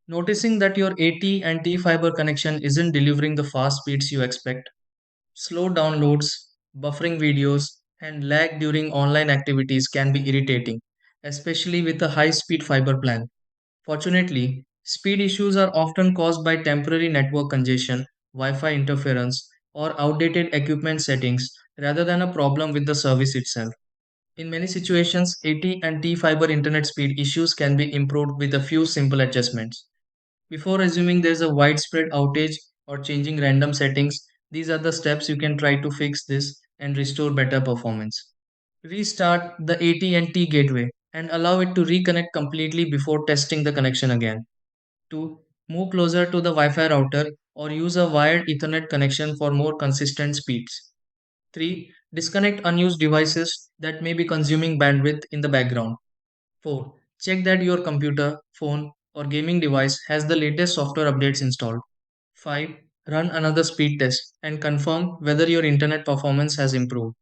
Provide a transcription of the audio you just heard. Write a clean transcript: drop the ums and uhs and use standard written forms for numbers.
Noticing that your AT&T fiber connection isn't delivering the fast speeds you expect, slow downloads, buffering videos, and lag during online activities can be irritating, especially with a high speed fiber plan. Fortunately, speed issues are often caused by temporary network congestion, Wi Fi interference, or outdated equipment settings rather than a problem with the service itself. In many situations, AT&T fiber internet speed issues can be improved with a few simple adjustments. Before assuming there's a widespread outage or changing random settings, these are the steps you can try to fix this and restore better performance. Restart the AT&T gateway and allow it to reconnect completely before testing the connection again. 2. Move closer to the Wi-Fi router or use a wired Ethernet connection for more consistent speeds. 3. Disconnect unused devices that may be consuming bandwidth in the background. 4. Check that your computer, phone, or gaming device has the latest software updates installed. 5. Run another speed test and confirm whether your internet performance has improved.